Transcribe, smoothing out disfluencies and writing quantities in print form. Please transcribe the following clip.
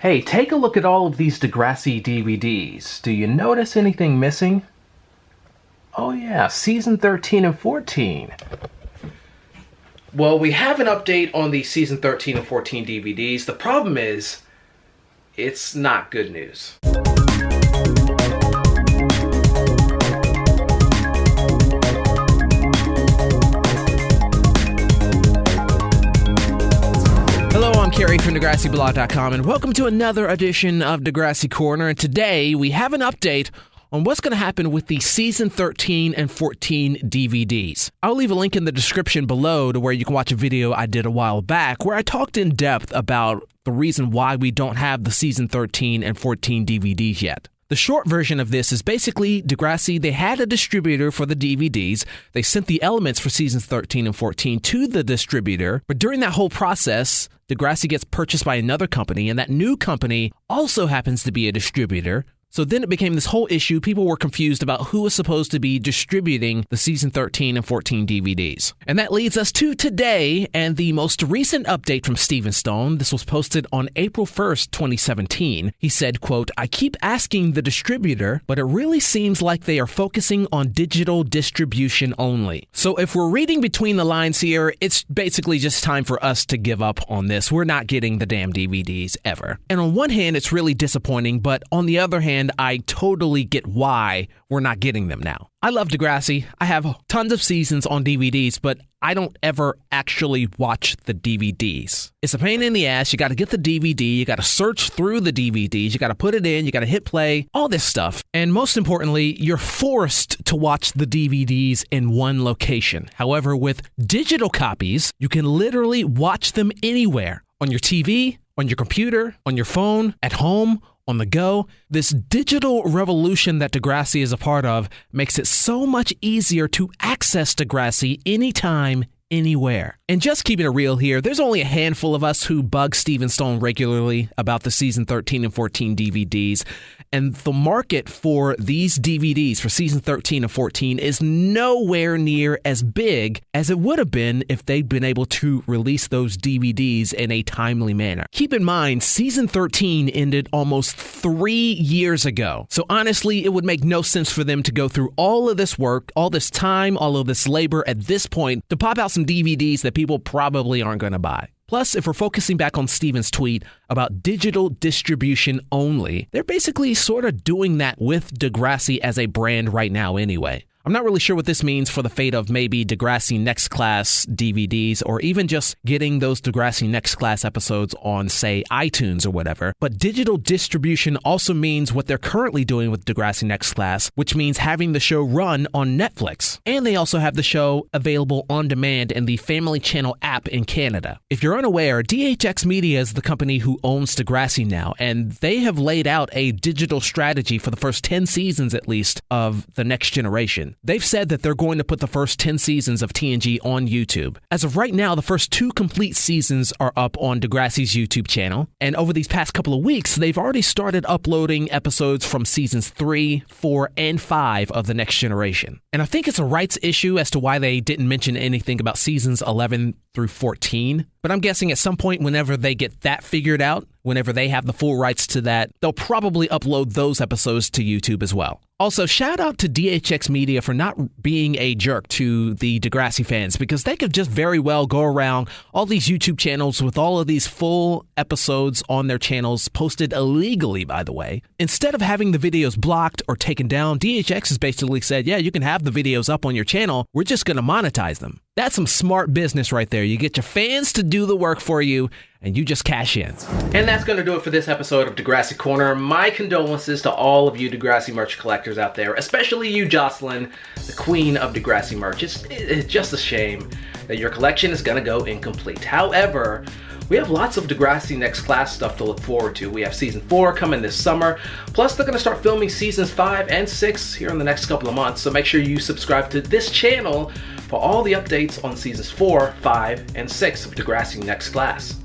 Hey, take a look at all of these Degrassi DVDs. Do you notice anything missing? Oh yeah, season 13 and 14. Well, we have an update on the season 13 and 14 DVDs. The problem is, it's not good news. Hello, I'm Kerry from DegrassiBlog.com, and welcome to another edition of Degrassi Corner. And today we have an update on what's going to happen with the season 13 and 14 DVDs. I'll leave a link in the description below to where you can watch a video I did a while back where I talked in depth about the reason why we don't have the season 13 and 14 DVDs yet. The short version of this is basically Degrassi, they had a distributor for the DVDs. They sent the elements for seasons 13 and 14 to the distributor. But during that whole process, Degrassi gets purchased by another company, and that new company also happens to be a distributor. So then it became this whole issue. People were confused about who was supposed to be distributing the season 13 and 14 DVDs. And that leads us to today and the most recent update from Stohn. This was posted on April 1st, 2017. He said, quote, "I keep asking the distributor, but it really seems like they are focusing on digital distribution only." So if we're reading between the lines here, it's basically just time for us to give up on this. We're not getting the damn DVDs ever. And on one hand, it's really disappointing, but on the other hand, I totally get why we're not getting them now. I love Degrassi. I have tons of seasons on DVDs, but I don't ever actually watch the DVDs. It's a pain in the ass. You got to get the DVD. You got to search through the DVDs. You got to put it in. You got to hit play, all this stuff. And most importantly, you're forced to watch the DVDs in one location. However, with digital copies, you can literally watch them anywhere on your TV, on your computer, on your phone, at home, on the go. This digital revolution that Degrassi is a part of makes it so much easier to access Degrassi anytime, anywhere. And just keeping it real here, there's only a handful of us who bug Steven Stohn regularly about the season 13 and 14 DVDs. And the market for these DVDs for season 13 and 14 is nowhere near as big as it would have been if they'd been able to release those DVDs in a timely manner. Keep in mind, season 13 ended almost 3 years ago. So honestly, it would make no sense for them to go through all of this work, all this time, all of this labor at this point to pop out some DVDs that people probably aren't going to buy. Plus, if we're focusing back on Steven's tweet about digital distribution only, they're basically sort of doing that with Degrassi as a brand right now anyway. I'm not really sure what this means for the fate of maybe Degrassi Next Class DVDs or even just getting those Degrassi Next Class episodes on, say, iTunes or whatever. But digital distribution also means what they're currently doing with Degrassi Next Class, which means having the show run on Netflix. And they also have the show available on demand in the Family Channel app in Canada. If you're unaware, DHX Media is the company who owns Degrassi now, and they have laid out a digital strategy for the first 10 seasons at least of The Next Generation. They've said that they're going to put the first 10 seasons of TNG on YouTube. As of right now, the first 2 complete seasons are up on Degrassi's YouTube channel. And over these past couple of weeks, they've already started uploading episodes from seasons 3, 4, and 5 of The Next Generation. And I think it's a rights issue as to why they didn't mention anything about seasons 11 through 14. But I'm guessing at some point, whenever they get that figured out, whenever they have the full rights to that, they'll probably upload those episodes to YouTube as well. Also, shout out to DHX Media for not being a jerk to the Degrassi fans, because they could just very well go around all these YouTube channels with all of these full episodes on their channels posted illegally, by the way. Instead of having the videos blocked or taken down, DHX has basically said, yeah, you can have the videos up on your channel. We're just going to monetize them. That's some smart business right there. You get your fans to do the work for you, and you just cash in. And that's going to do it for this episode of Degrassi Corner. My condolences to all of you Degrassi merch collectors out there, especially you, Jocelyn, the queen of Degrassi merch. It's just a shame that your collection is going to go incomplete. However, we have lots of Degrassi Next Class stuff to look forward to. We have season 4 coming this summer. Plus, they're going to start filming seasons 5 and 6 here in the next couple of months. So make sure you subscribe to this channel for all the updates on seasons 4, 5, and 6 of Degrassi Next Class.